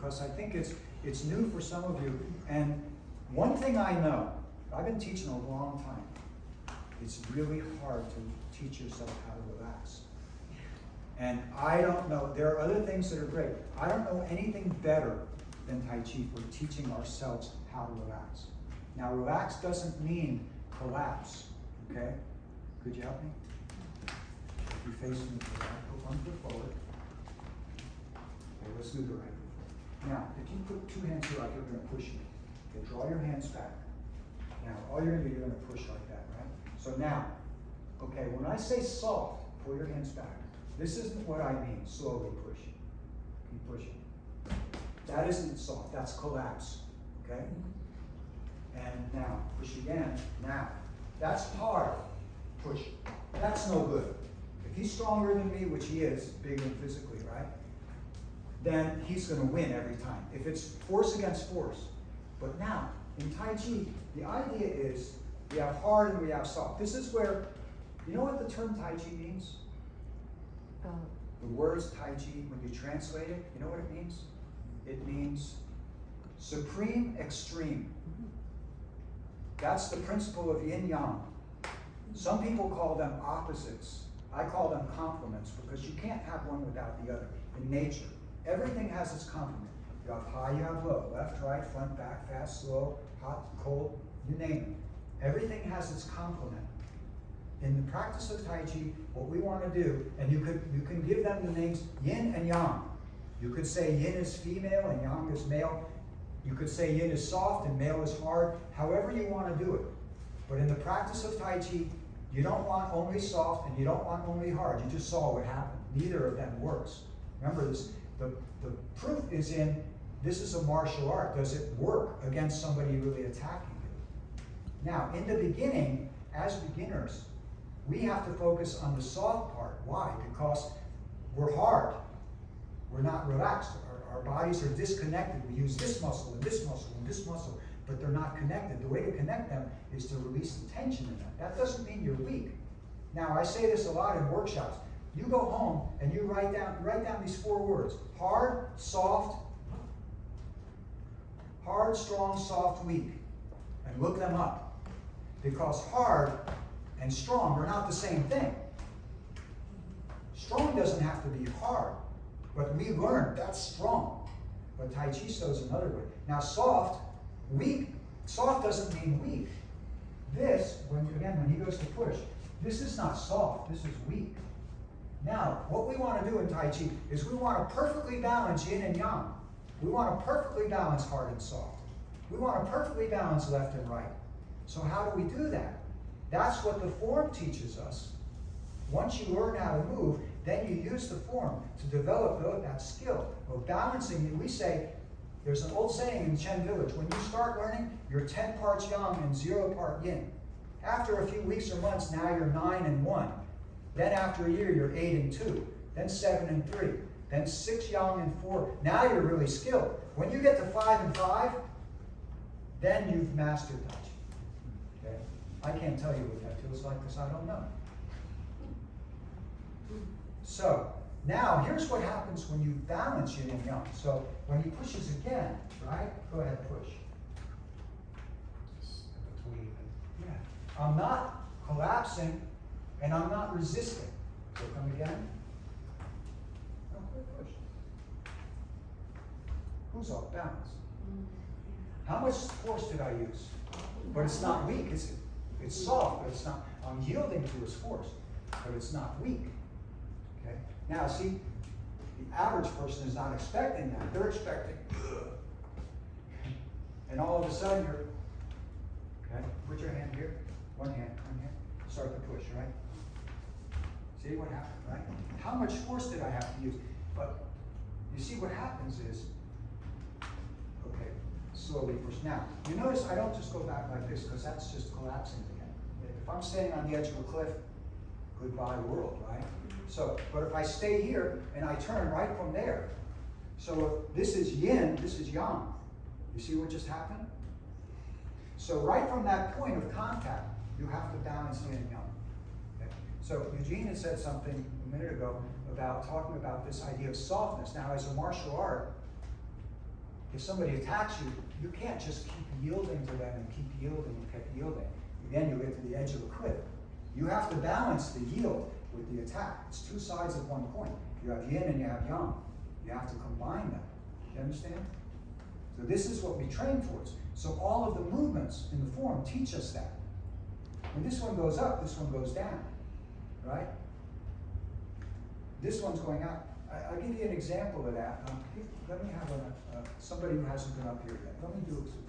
because I think it's new for some of you. And one thing I know, I've been teaching a long time, it's really hard to teach yourself how to relax. And I don't know, there are other things that are great. I don't know anything better than Tai Chi for teaching ourselves how to relax. Now, relax doesn't mean collapse, okay? Could you help me? If you face me to the right, put one foot forward. Okay, let's do the right foot. Now, if you put two hands here like you're going to push me, okay, draw your hands back. Now, all you're going to do, you're going to push like that, right? So now, okay, when I say soft, pull your hands back. This isn't what I mean, slowly push. Keep pushing. That isn't soft, that's collapse, okay? And now, push again. Now, that's hard. Push. That's no good. If he's stronger than me, which he is, bigger physically, right? Then he's going to win every time. If it's force against force. But now, in Tai Chi, the idea is we have hard and we have soft. This is where, you know what the term Tai Chi means? The words Tai Chi, when you translate it, you know what it means? It means supreme extreme. That's the principle of yin yang. Some people call them opposites. I call them complements because you can't have one without the other. In nature, everything has its complement. You have high, you have low, left, right, front, back, fast, slow, hot, cold, you name it. Everything has its complement. In the practice of Tai Chi, what we want to do, and you can give them the names yin and yang. You could say yin is female and yang is male. You could say yin is soft and male is hard, however you want to do it. But in the practice of Tai Chi, you don't want only soft and you don't want only hard. You just saw what happened. Neither of them works. Remember this, the proof is in, this is a martial art. Does it work against somebody really attacking you? Now, in the beginning, as beginners, we have to focus on the soft part. Why? Because we're hard. We're not relaxed. Our bodies are disconnected. We use this muscle and this muscle and this muscle, but they're not connected. The way to connect them is to release the tension in them. That doesn't mean you're weak. Now, I say this a lot in workshops. You go home and you write down these 4 words: hard, soft, hard, strong, soft, weak, and look them up. Because hard and strong are not the same thing. Strong doesn't have to be hard, but we learn that's strong. But Tai Chi shows another way. Now soft, weak, soft doesn't mean weak. This, when he goes to push, this is not soft, this is weak. Now, what we want to do in Tai Chi is we want to perfectly balance yin and yang. We want to perfectly balance hard and soft. We want to perfectly balance left and right. So how do we do that? That's what the form teaches us. Once you learn how to move, then you use the form to develop that skill of balancing. We say, there's an old saying in Chen village, when you start learning, you're 10 parts yang and 0 part yin. After a few weeks or months, now you're 9 and 1. Then after a year, you're 8 and 2. Then 7 and 3. Then 6 yang and 4. Now you're really skilled. When you get to 5 and 5, then you've mastered Tai Chi. Okay? I can't tell you what that feels like because I don't know. So, now here's what happens when you balance yin and yang. So, when he pushes again, right? Go ahead, push. Between. Yeah. I'm not collapsing and I'm not resisting. So, come again. Okay, push. Who's off balance? How much force did I use? But it's not weak, is it? It's soft, but it's not. I'm yielding to his force, but it's not weak. Okay? Now, see, the average person is not expecting that. They're expecting, and all of a sudden you're, okay? Put your hand here, one hand. Start to push, right? See what happened, right? How much force did I have to use? But you see what happens is, okay, slowly push. Now, you notice I don't just go back like this because that's just collapsing again. If I'm standing on the edge of a cliff, goodbye world, right? So, but if I stay here and I turn right from there, so if this is yin, this is yang. You see what just happened? So right from that point of contact, you have to balance yin and yang. Okay? So Eugene had said something a minute ago about talking about this idea of softness. Now, as a martial art, if somebody attacks you, you can't just keep yielding to them and keep yielding and keep yielding. Again, you get to the edge of a cliff. You have to balance the yield with the attack. It's two sides of one coin. You have yin and you have yang. You have to combine them. You understand? So this is what we train towards. So all of the movements in the form teach us that. When this one goes up, this one goes down, right? This one's going out. I'll give you an example of that. Let me have somebody who hasn't been up here yet. Let me do it with you.